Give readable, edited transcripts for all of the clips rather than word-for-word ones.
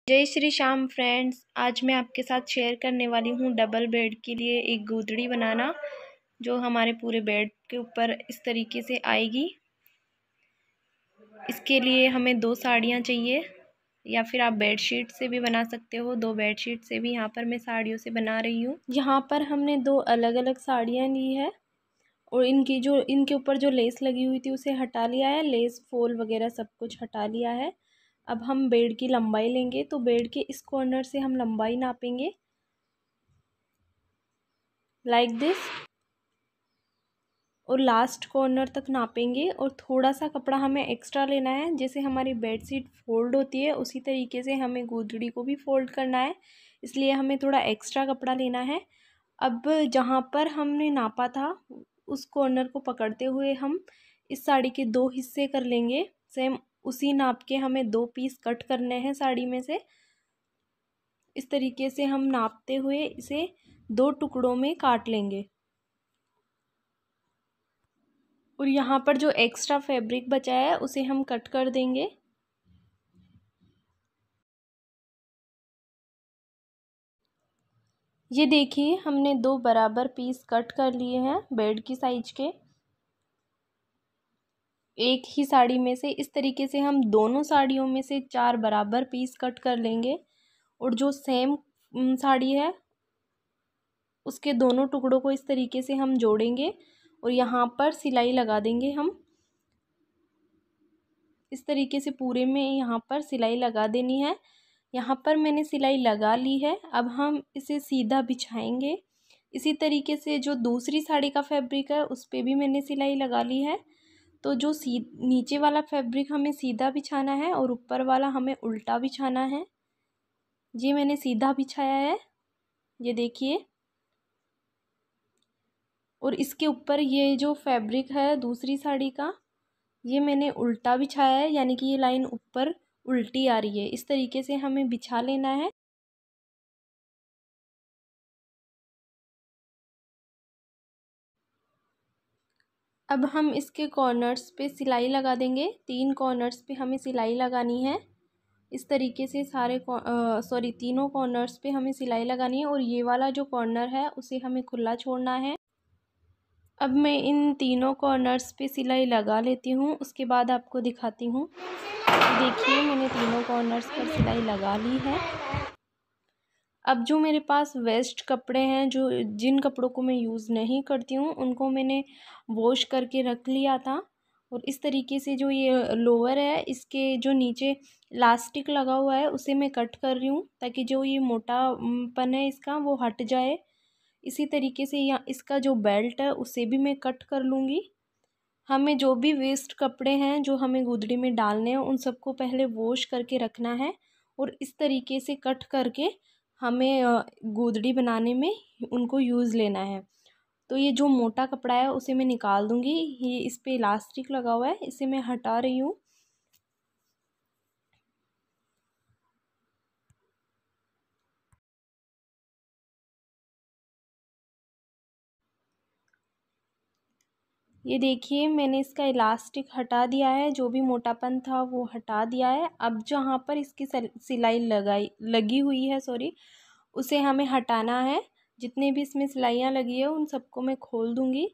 जय श्री श्याम फ्रेंड्स। आज मैं आपके साथ शेयर करने वाली हूँ डबल बेड के लिए एक गोदड़ी बनाना, जो हमारे पूरे बेड के ऊपर इस तरीके से आएगी। इसके लिए हमें 2 साड़ियाँ चाहिए, या फिर आप बेडशीट से भी बना सकते हो। 2 बेडशीट से भी यहाँ पर मैं साड़ियों से बना रही हूँ। यहाँ पर हमने 2 अलग अलग साड़ियाँ ली है और इनके ऊपर जो लेस लगी हुई थी उसे हटा लिया है। लेस फॉल वगैरह सब कुछ हटा लिया है। अब हम बेड की लंबाई लेंगे, तो बेड के इस कॉर्नर से हम लंबाई नापेंगे लाइक दिस, और लास्ट कॉर्नर तक नापेंगे। और थोड़ा सा कपड़ा हमें एक्स्ट्रा लेना है। जैसे हमारी बेडशीट फोल्ड होती है उसी तरीके से हमें गोदड़ी को भी फोल्ड करना है, इसलिए हमें थोड़ा एक्स्ट्रा कपड़ा लेना है। अब जहाँ पर हमने नापा था उस कॉर्नर को पकड़ते हुए हम इस साड़ी के 2 हिस्से कर लेंगे। सेम उसी नाप के हमें 2 पीस कट करने हैं साड़ी में से। इस तरीके से हम नापते हुए इसे 2 टुकड़ों में काट लेंगे। और यहाँ पर जो एक्स्ट्रा फैब्रिक बचा है उसे हम कट कर देंगे। ये देखिए, हमने 2 बराबर पीस कट कर लिए हैं बेड की साइज के। एक ही साड़ी में से इस तरीके से हम दोनों साड़ियों में से 4 बराबर पीस कट कर लेंगे। और जो सेम साड़ी है उसके दोनों टुकड़ों को इस तरीके से हम जोड़ेंगे और यहाँ पर सिलाई लगा देंगे हम। इस तरीके से पूरे में यहाँ पर सिलाई लगा देनी है। यहाँ पर मैंने सिलाई लगा ली है। अब हम इसे सीधा बिछाएंगे। इसी तरीके से जो दूसरी साड़ी का फैब्रिक है उस पर भी मैंने सिलाई लगा ली है। तो जो नीचे वाला फैब्रिक हमें सीधा बिछाना है और ऊपर वाला हमें उल्टा बिछाना है। ये मैंने सीधा बिछाया है, ये देखिए। और इसके ऊपर ये जो फैब्रिक है दूसरी साड़ी का, ये मैंने उल्टा बिछाया है, यानी कि ये लाइन ऊपर उल्टी आ रही है। इस तरीके से हमें बिछा लेना है। अब हम इसके कॉर्नर्स पे सिलाई लगा देंगे। 3 कॉर्नर्स पे हमें सिलाई लगानी है। इस तरीके से तीनों कॉर्नर्स पे हमें सिलाई लगानी है। और ये वाला जो कॉर्नर है उसे हमें खुला छोड़ना है। अब मैं इन तीनों कॉर्नर्स पे सिलाई लगा लेती हूँ, उसके बाद आपको दिखाती हूँ। देखिए, मैंने तीनों कॉर्नर्स पर सिलाई लगा ली है। अब जो मेरे पास वेस्ट कपड़े हैं, जिन कपड़ों को मैं यूज़ नहीं करती हूँ, उनको मैंने वॉश करके रख लिया था। और इस तरीके से जो ये लोअर है, इसके जो नीचे इलास्टिक लगा हुआ है उसे मैं कट कर रही हूँ, ताकि जो ये मोटापन है इसका वो हट जाए। इसी तरीके से यहाँ इसका जो बेल्ट है उसे भी मैं कट कर लूँगी। हमें जो भी वेस्ट कपड़े हैं जो हमें गोदड़ी में डालने हैं उन सबको पहले वॉश करके रखना है। और इस तरीके से कट करके हमें गोदड़ी बनाने में उनको यूज़ लेना है। तो ये जो मोटा कपड़ा है उसे मैं निकाल दूँगी। ये इस पे इलास्टिक लगा हुआ है, इसे मैं हटा रही हूँ। ये देखिए, मैंने इसका इलास्टिक हटा दिया है, जो भी मोटापन था वो हटा दिया है। अब जहाँ पर इसकी सिलाई लगी हुई है उसे हमें हटाना है। जितने भी इसमें सिलाइयाँ लगी है उन सबको मैं खोल दूँगी।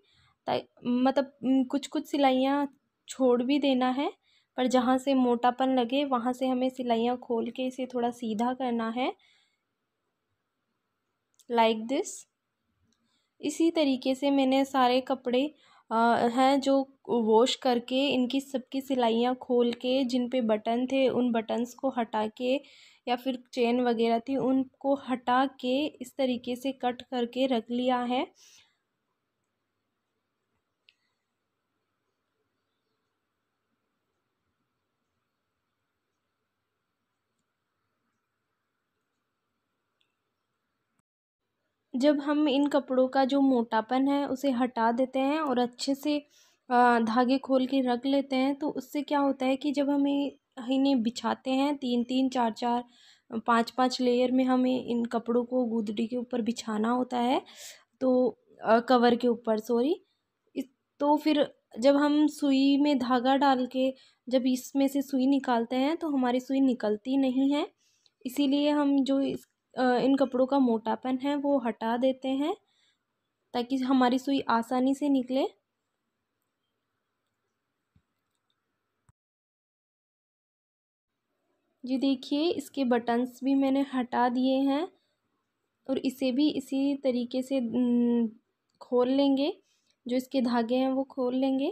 मतलब कुछ कुछ सिलाइयाँ छोड़ भी देना है, पर जहाँ से मोटापन लगे वहाँ से हमें सिलाइयाँ खोल के इसे थोड़ा सीधा करना है, लाइक दिस। इसी तरीके से मैंने सारे कपड़े हैं जो वॉश करके इनकी सबकी सिलाइयाँ खोल के, जिन पे बटन थे उन बटन्स को हटा के, या फिर चेन वगैरह थी उनको हटा के इस तरीके से कट करके रख लिया है। जब हम इन कपड़ों का जो मोटापन है उसे हटा देते हैं और अच्छे से धागे खोल के रख लेते हैं, तो उससे क्या होता है कि जब हमें इन्हें बिछाते हैं 3-3 4-4 5-5 लेयर में हमें इन कपड़ों को गोदड़ी के ऊपर बिछाना होता है, तो कवर के ऊपर इस तो फिर जब हम सुई में धागा डाल के जब इसमें से सुई निकालते हैं तो हमारी सुई निकलती नहीं है। इसीलिए हम जो इन कपड़ों का मोटापन है वो हटा देते हैं ताकि हमारी सुई आसानी से निकले। ये देखिए इसके बटन्स भी मैंने हटा दिए हैं और इसे भी इसी तरीके से खोल लेंगे। जो इसके धागे हैं वो खोल लेंगे।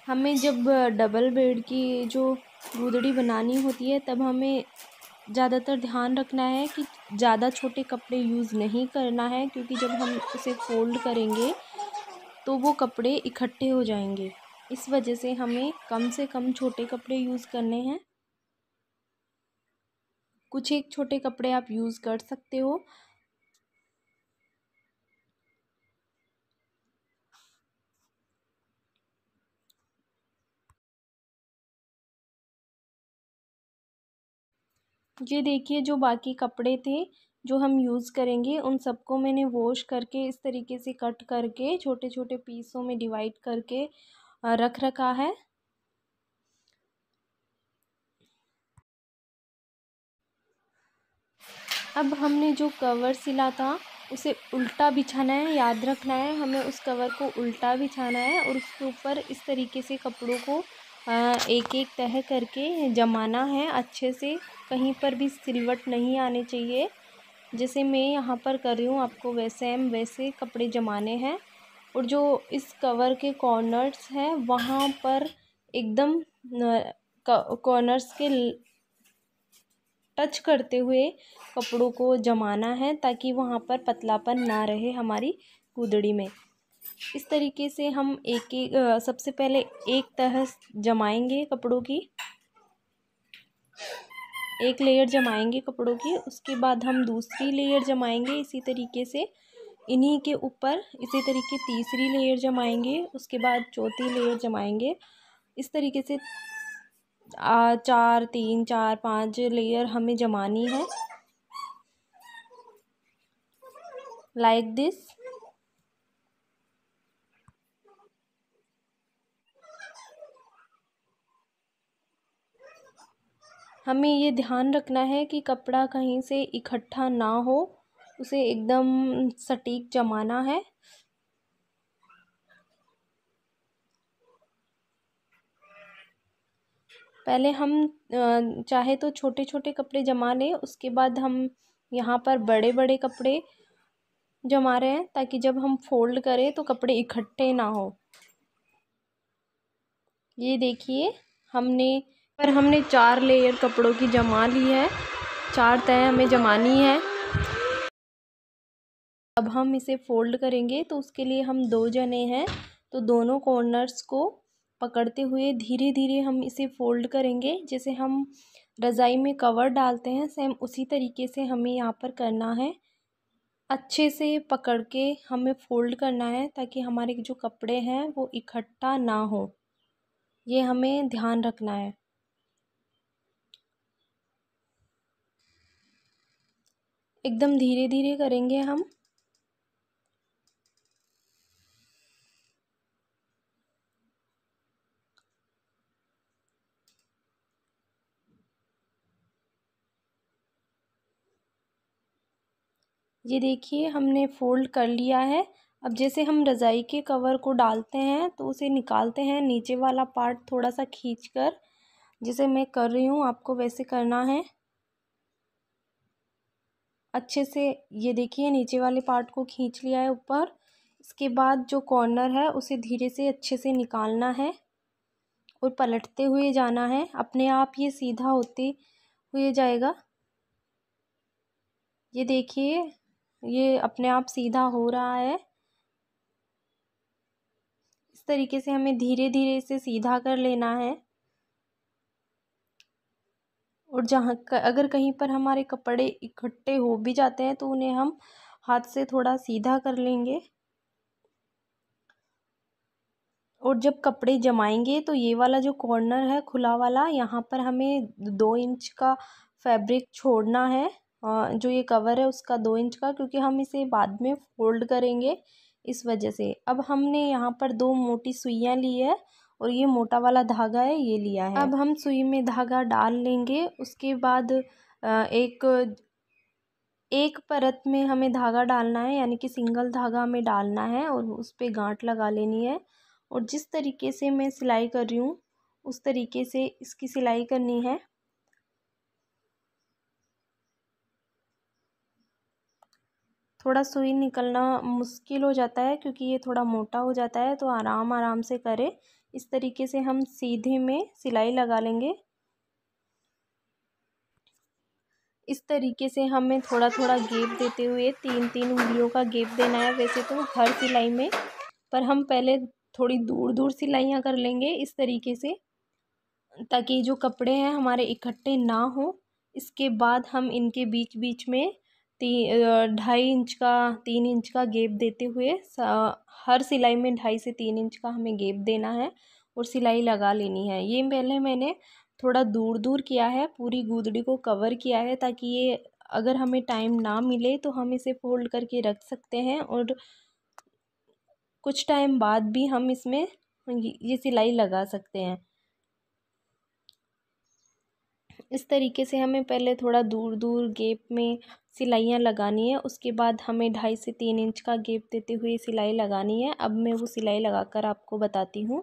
हमें जब डबल बेड की जो गुदड़ी बनानी होती है तब हमें ज़्यादातर ध्यान रखना है कि ज़्यादा छोटे कपड़े यूज़ नहीं करना है, क्योंकि जब हम उसे फोल्ड करेंगे तो वो कपड़े इकट्ठे हो जाएंगे। इस वजह से हमें कम से कम छोटे कपड़े यूज़ करने हैं। कुछ एक छोटे कपड़े आप यूज़ कर सकते हो। ये देखिए जो बाकी कपड़े थे जो हम यूज़ करेंगे उन सबको मैंने वॉश करके इस तरीके से कट करके छोटे छोटे पीसों में डिवाइड करके रख रखा है। अब हमने जो कवर सिला था उसे उल्टा बिछाना है। याद रखना है हमें उस कवर को उल्टा बिछाना है और उसके ऊपर इस तरीके से कपड़ों को एक एक तह करके जमाना है अच्छे से। कहीं पर भी सिलवट नहीं आने चाहिए। जैसे मैं यहाँ पर कर रही हूँ आपको वैसे कपड़े जमाने हैं। और जो इस कवर के कॉर्नर्स हैं वहाँ पर एकदम कॉर्नर्स के टच करते हुए कपड़ों को जमाना है ताकि वहाँ पर पतलापन ना रहे हमारी गुदड़ी में। इस तरीके से हम एक एक सबसे पहले एक तह जमाएंगे कपड़ों की, एक लेयर जमाएंगे कपड़ों की। उसके बाद हम दूसरी लेयर जमाएंगे इसी तरीके से। इन्हीं के ऊपर इसी तरीके तीसरी लेयर जमाएंगे। उसके बाद चौथी लेयर जमाएंगे। इस तरीके से 4 3 4 5 लेयर हमें जमानी है, लाइक दिस। हमें ये ध्यान रखना है कि कपड़ा कहीं से इकट्ठा ना हो, उसे एकदम सटीक जमाना है। पहले हम चाहे तो छोटे छोटे कपड़े जमा लें, उसके बाद हम यहाँ पर बड़े बड़े कपड़े जमा रहे हैं ताकि जब हम फोल्ड करें तो कपड़े इकट्ठे ना हो। ये देखिए हमने 4 लेयर कपड़ों की जमा ली है, 4 तह हमें जमानी है। अब हम इसे फोल्ड करेंगे तो उसके लिए हम 2 जने हैं, तो दोनों कॉर्नर्स को पकड़ते हुए धीरे धीरे हम इसे फोल्ड करेंगे। जैसे हम रज़ाई में कवर डालते हैं सेम उसी तरीके से हमें यहाँ पर करना है। अच्छे से पकड़ के हमें फोल्ड करना है ताकि हमारे जो कपड़े हैं वो इकट्ठा ना हो, ये हमें ध्यान रखना है। एकदम धीरे धीरे करेंगे हम। ये देखिए हमने फोल्ड कर लिया है। अब जैसे हम रज़ाई के कवर को डालते हैं तो उसे निकालते हैं, नीचे वाला पार्ट थोड़ा सा खींचकर, जैसे मैं कर रही हूँ आपको वैसे करना है अच्छे से। ये देखिए नीचे वाले पार्ट को खींच लिया है ऊपर। इसके बाद जो कॉर्नर है उसे धीरे से अच्छे से निकालना है और पलटते हुए जाना है। अपने आप ये सीधा होते हुए जाएगा। ये देखिए ये अपने आप सीधा हो रहा है। इस तरीके से हमें धीरे धीरे इसे सीधा कर लेना है। और अगर कहीं पर हमारे कपड़े इकट्ठे हो भी जाते हैं तो उन्हें हम हाथ से थोड़ा सीधा कर लेंगे। और जब कपड़े जमाएंगे तो ये वाला जो कॉर्नर है खुला वाला, यहाँ पर हमें 2 इंच का फैब्रिक छोड़ना है। जो ये कवर है उसका 2 इंच का, क्योंकि हम इसे बाद में फोल्ड करेंगे, इस वजह से। अब हमने यहाँ पर 2 मोटी सुइयाँ ली है और ये मोटा वाला धागा है ये लिया है। अब हम सुई में धागा डाल लेंगे। उसके बाद एक परत में हमें धागा डालना है, यानी कि सिंगल धागा हमें डालना है और उस पर गांठ लगा लेनी है। और जिस तरीके से मैं सिलाई कर रही हूँ उस तरीके से इसकी सिलाई करनी है। थोड़ा सुई निकलना मुश्किल हो जाता है क्योंकि ये थोड़ा मोटा हो जाता है, तो आराम आराम से करें। इस तरीके से हम सीधे में सिलाई लगा लेंगे। इस तरीके से हमें थोड़ा थोड़ा गैप देते हुए 3-3 उंगलियों का गैप देना है वैसे तो हर सिलाई में, पर हम पहले थोड़ी दूर दूर सिलाइयाँ कर लेंगे इस तरीके से, ताकि जो कपड़े हैं हमारे इकट्ठे ना हो। इसके बाद हम इनके बीच बीच में 2.5 इंच का 3 इंच का गैप देते हुए हर सिलाई में 2.5 से 3 इंच का हमें गैप देना है और सिलाई लगा लेनी है। ये पहले मैंने थोड़ा दूर दूर किया है, पूरी गुदड़ी को कवर किया है, ताकि ये अगर हमें टाइम ना मिले तो हम इसे फोल्ड करके रख सकते हैं और कुछ टाइम बाद भी हम इसमें ये सिलाई लगा सकते हैं। इस तरीके से हमें पहले थोड़ा दूर दूर गैप में सिलाइयाँ लगानी है। उसके बाद हमें 2.5 से 3 इंच का गैप देते हुए सिलाई लगानी है। अब मैं वो सिलाई लगाकर आपको बताती हूँ।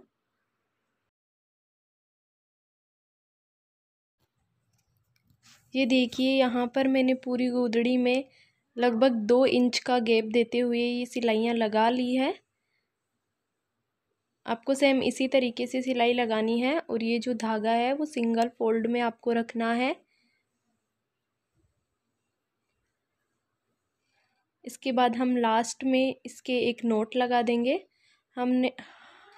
ये देखिए यहाँ पर मैंने पूरी गुदड़ी में लगभग 2 इंच का गैप देते हुए ये सिलाइयाँ लगा ली है। आपको सेम इसी तरीके से सिलाई लगानी है और ये जो धागा है वो सिंगल फोल्ड में आपको रखना है। इसके बाद हम लास्ट में इसके एक नोट लगा देंगे। हमने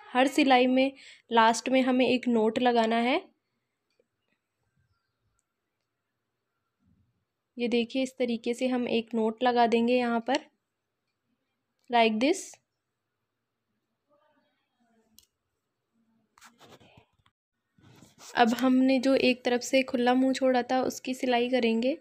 हर सिलाई में लास्ट में हमें एक नोट लगाना है। ये देखिए इस तरीके से हम एक नोट लगा देंगे यहाँ पर, लाइक दिस। अब हमने जो एक तरफ से खुला मुंह छोड़ा था उसकी सिलाई करेंगे।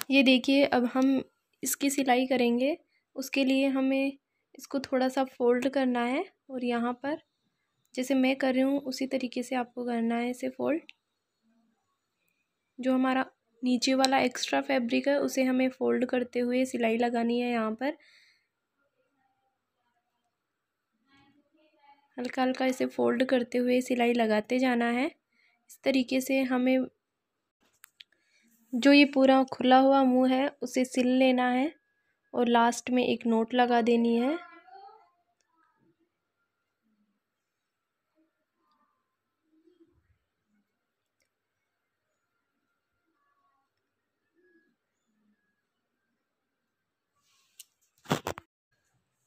ये देखिए अब हम इसकी सिलाई करेंगे। उसके लिए हमें इसको थोड़ा सा फोल्ड करना है और यहाँ पर जैसे मैं कर रही हूँ उसी तरीके से आपको करना है इसे फोल्ड। जो हमारा नीचे वाला एक्स्ट्रा फैब्रिक है उसे हमें फोल्ड करते हुए सिलाई लगानी है। यहाँ पर हल्का हल्का इसे फोल्ड करते हुए सिलाई लगाते जाना है। इस तरीके से हमें जो ये पूरा खुला हुआ मुंह है उसे सिल लेना है और लास्ट में एक नोट लगा देनी है।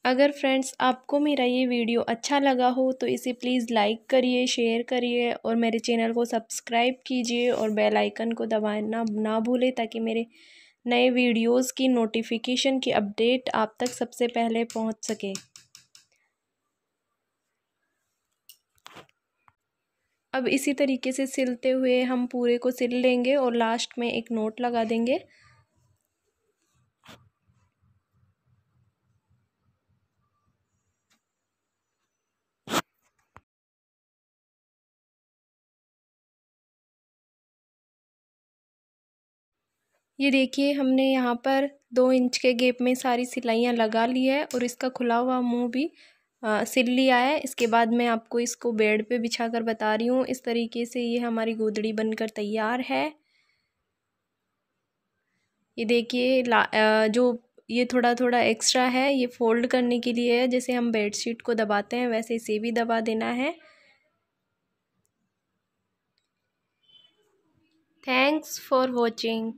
अगर फ्रेंड्स आपको मेरा ये वीडियो अच्छा लगा हो तो इसे प्लीज़ लाइक करिए, शेयर करिए और मेरे चैनल को सब्सक्राइब कीजिए और बेल आइकन को दबाना ना भूलें, ताकि मेरे नए वीडियोस की नोटिफिकेशन की अपडेट आप तक सबसे पहले पहुंच सके। अब इसी तरीके से सिलते हुए हम पूरे को सिल लेंगे और लास्ट में एक नोट लगा देंगे। ये देखिए हमने यहाँ पर 2 इंच के गैप में सारी सिलाइयाँ लगा ली है और इसका खुला हुआ मुंह भी सिल लिया है। इसके बाद मैं आपको इसको बेड पे बिछा कर बता रही हूँ। इस तरीके से ये हमारी गोदड़ी बनकर तैयार है। ये देखिए जो ये थोड़ा थोड़ा एक्स्ट्रा है ये फोल्ड करने के लिए है, जैसे हम बेडशीट को दबाते हैं वैसे इसे भी दबा देना है। Thanks for watching.